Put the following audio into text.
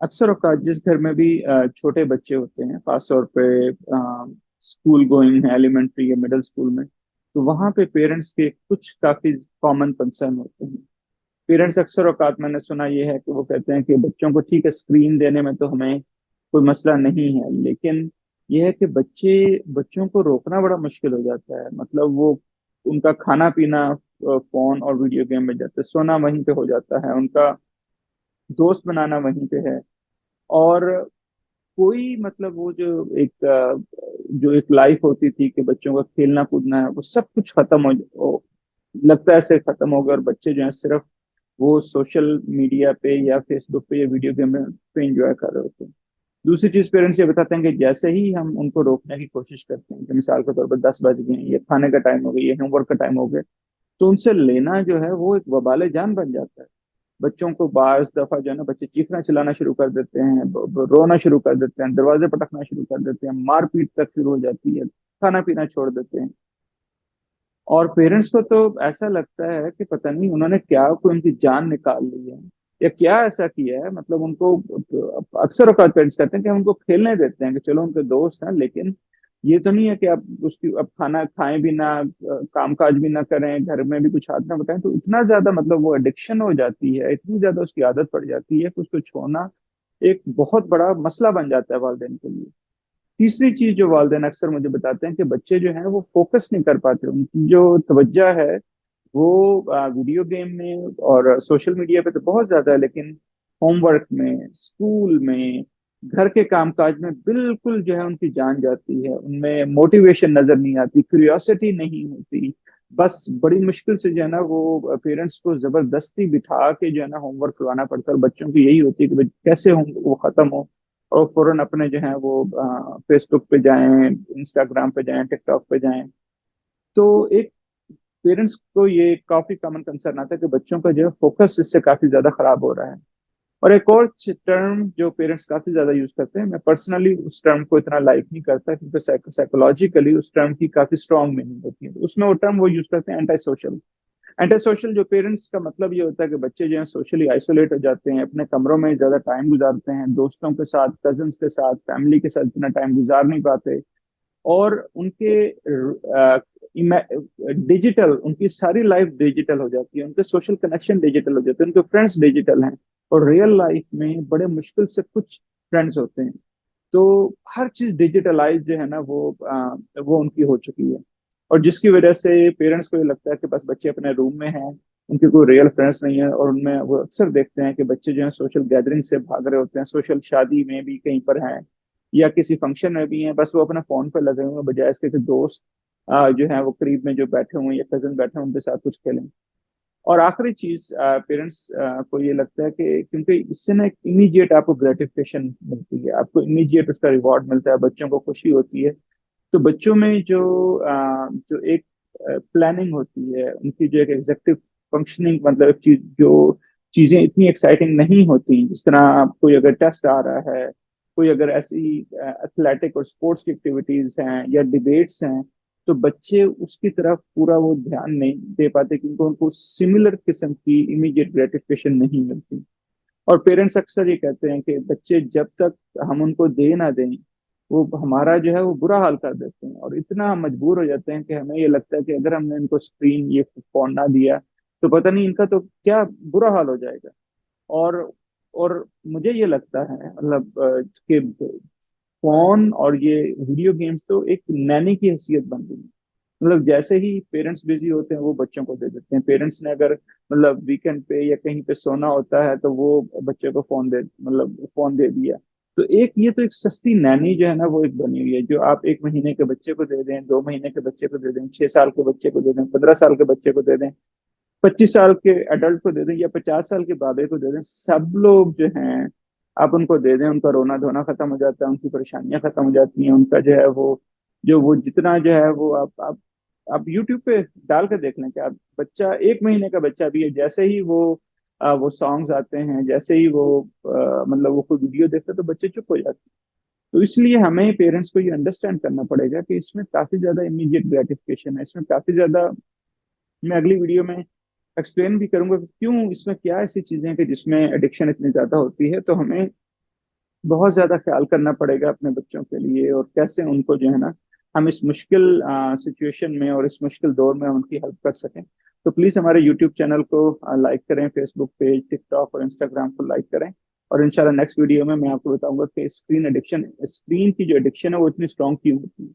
अक्सर औकात जिस घर में भी छोटे बच्चे होते हैं, खासतौर पे स्कूल गोइंग है, एलिमेंट्री या मिडिल स्कूल में, तो वहाँ पे पेरेंट्स के कुछ काफी कॉमन कंसर्न होते हैं। पेरेंट्स अक्सर औकात मैंने सुना ये है कि वो कहते हैं कि बच्चों को ठीक है, स्क्रीन देने में तो हमें कोई मसला नहीं है, लेकिन यह है कि बच्चों को रोकना बड़ा मुश्किल हो जाता है। मतलब वो उनका खाना पीना फोन और वीडियो गेम में जाता है, सोना वहीं पे हो जाता है, उनका दोस्त बनाना वहीं पे है। और कोई मतलब वो जो एक लाइफ होती थी कि बच्चों का खेलना कूदना है, वो सब कुछ खत्म लगता है ऐसे खत्म हो गया, और बच्चे जो है सिर्फ वो सोशल मीडिया पे या फेसबुक पे या वीडियो गेम पे एंजॉय कर रहे होते हैं। दूसरी चीज पेरेंट्स ये बताते हैं कि जैसे ही हम उनको रोकने की कोशिश करते हैं कि मिसाल के तौर पर 10 बज गए हैं, ये खाने का टाइम हो गया, ये होमवर्क का टाइम हो गया, तो उनसे लेना जो है वो एक वबाले जान बन जाता है। बच्चों को बाज दफा जो है ना, बच्चे चीखना चिल्लाना शुरू कर देते हैं, रोना शुरू कर देते हैं, दरवाजे पटकना शुरू कर देते हैं, मारपीट तक शुरू हो जाती है, खाना पीना छोड़ देते हैं। और पेरेंट्स को तो ऐसा लगता है कि पता नहीं उन्होंने क्या कोई उनकी जान निकाल ली है या क्या ऐसा किया है। मतलब उनको अक्सर औकात पेरेंट्स कहते हैं कि हम उनको खेलने देते हैं कि चलो उनके दोस्त हैं, लेकिन ये तो नहीं है कि आप उसकी अब खाना खाएं भी ना, काम काज भी ना करें, घर में भी कुछ हाथ ना बताएं। तो इतना ज्यादा मतलब वो एडिक्शन हो जाती है, इतनी ज्यादा उसकी आदत पड़ जाती है कि उसको छोड़ना एक बहुत बड़ा मसला बन जाता है वालिदैन के लिए। तीसरी चीज जो वालिदैन अक्सर मुझे बताते हैं कि बच्चे जो हैं वो फोकस नहीं कर पाते, उनकी जो तवज्जो है वो वीडियो गेम में और सोशल मीडिया पे तो बहुत ज्यादा है, लेकिन होमवर्क में, स्कूल में, घर के कामकाज में बिल्कुल जो है उनकी जान जाती है, उनमें मोटिवेशन नजर नहीं आती, क्यूरियोसिटी नहीं होती। बस बड़ी मुश्किल से जो है ना वो पेरेंट्स को जबरदस्ती बिठा के जो है ना होमवर्क करवाना पड़ता है, और बच्चों की यही होती है कि भाई कैसे होम वो खत्म हो, और फौरन अपने जो है वो फेसबुक पे जाएं, इंस्टाग्राम पे जाएं, टिकटॉक पे जाएं। तो एक पेरेंट्स को ये काफी कॉमन कंसर्न आता है कि बच्चों का जो है फोकस इससे काफी ज्यादा खराब हो रहा है। और एक और टर्म जो पेरेंट्स काफी ज्यादा यूज करते हैं, मैं पर्सनली उस टर्म को इतना लाइक नहीं करता क्योंकि साइकोलॉजिकली उस टर्म की काफी स्ट्रांग मीनिंग होती है, तो उसमें वो टर्म वो यूज करते हैं एंटी सोशल। एंटी सोशल जो पेरेंट्स का मतलब ये होता है कि बच्चे जो है सोशली आइसोलेट हो जाते हैं, अपने कमरों में ज्यादा टाइम गुजारते हैं, दोस्तों के साथ, कजन्स के साथ, फैमिली के साथ इतना टाइम गुजार नहीं पाते। और उनके डिजिटल, उनकी सारी लाइफ डिजिटल हो जाती है, उनके सोशल कनेक्शन डिजिटल हो जाते हैं, उनके फ्रेंड्स डिजिटल हैं, और रियल लाइफ में बड़े मुश्किल से कुछ फ्रेंड्स होते हैं। तो हर चीज डिजिटलाइज जो है ना वो उनकी हो चुकी है, और जिसकी वजह से पेरेंट्स को ये लगता है कि बस बच्चे अपने रूम में हैं, उनके कोई रियल फ्रेंड्स नहीं है। और उनमें वो अक्सर देखते हैं कि बच्चे जो है सोशल गैदरिंग से भाग रहे होते हैं, सोशल शादी में भी कहीं पर हैं या किसी फंक्शन में भी हैं, बस वो अपने फोन पर लगे हुए हैं, बजाय इसके कि दोस्त जो है वो करीब में जो बैठे हुए हैं या कजन बैठे हैं उनके साथ कुछ खेलें। और आखिरी चीज, पेरेंट्स को ये लगता है कि क्योंकि इससे ना एक इमीडिएट आपको ग्रेटिफिकेशन मिलती है, आपको इमीडिएट उसका रिवॉर्ड मिलता है, बच्चों को खुशी होती है। तो बच्चों में जो एक प्लानिंग होती है, उनकी जो एक एग्जेक्टिव फंक्शनिंग, मतलब एक चीज जो चीजें इतनी एक्साइटिंग नहीं होती, जिस तरह कोई अगर टेस्ट आ रहा है, कोई अगर ऐसी एथलेटिक और स्पोर्ट्स की एक्टिविटीज हैं या डिबेट्स हैं, तो बच्चे उसकी तरफ पूरा वो ध्यान नहीं दे पाते क्योंकि उनको सिमिलर किस्म की इमीडिएट ग्रेटिफिकेशन नहीं मिलती। और पेरेंट्स अक्सर ये कहते हैं कि बच्चे जब तक हम उनको दे ना दें, वो हमारा जो है वो बुरा हाल कर देते हैं, और इतना हम मजबूर हो जाते हैं कि हमें ये लगता है कि अगर हमने इनको स्क्रीन ये फोन ना दिया तो पता नहीं इनका तो क्या बुरा हाल हो जाएगा। और और मुझे ये लगता है मतलब कि फोन और ये वीडियो गेम्स तो एक नैनी की हैसियत बन गई है। मतलब जैसे ही पेरेंट्स बिजी होते हैं वो बच्चों को दे देते हैं, पेरेंट्स ने अगर मतलब वीकेंड पे या कहीं पे सोना होता है तो वो बच्चे को फोन दे दिया। तो एक ये तो एक सस्ती नैनी जो है ना वो एक बनी हुई है, जो आप 1 महीने के बच्चे को दे दें, 2 महीने के बच्चे को दे दें, 6 साल के बच्चे को दे दें, 15 साल के बच्चे को दे दें, 25 साल के एडल्ट को दे दें, या 50 साल के बाबे को दे दें, सब लोग जो हैं आप उनको दे दें, उनका रोना धोना खत्म हो जाता है, उनकी परेशानियां खत्म हो जाती हैं, उनका जो है वो जितना जो है वो आप यूट्यूब पे डाल के देख लें कि आप बच्चा 1 महीने का बच्चा भी है, जैसे ही वो सॉन्ग्स आते हैं, जैसे ही मतलब वो कोई वीडियो देखते हैं तो बच्चे चुप हो जाते हैं। तो इसलिए हमें पेरेंट्स को ये अंडरस्टैंड करना पड़ेगा कि इसमें काफी ज्यादा इमीडिएट ग्रेटिफिकेशन है, इसमें काफी ज्यादा, मैं अगली वीडियो में एक्सप्लेन भी करूंगा कि क्यों इसमें क्या ऐसी चीजें हैं कि जिसमें एडिक्शन इतनी ज्यादा होती है। तो हमें बहुत ज्यादा ख्याल करना पड़ेगा अपने बच्चों के लिए, और कैसे उनको जो है ना हम इस मुश्किल सिचुएशन में और इस मुश्किल दौर में उनकी हेल्प कर सकें। तो प्लीज हमारे यूट्यूब चैनल को लाइक करें, फेसबुक पेज, टिकटॉक और इंस्टाग्राम को लाइक करें। और इंशाल्लाह नेक्स्ट वीडियो में मैं आपको बताऊंगा कि स्क्रीन एडिक्शन, स्क्रीन की जो एडिक्शन है वो इतनी स्ट्रांग क्यों होती है।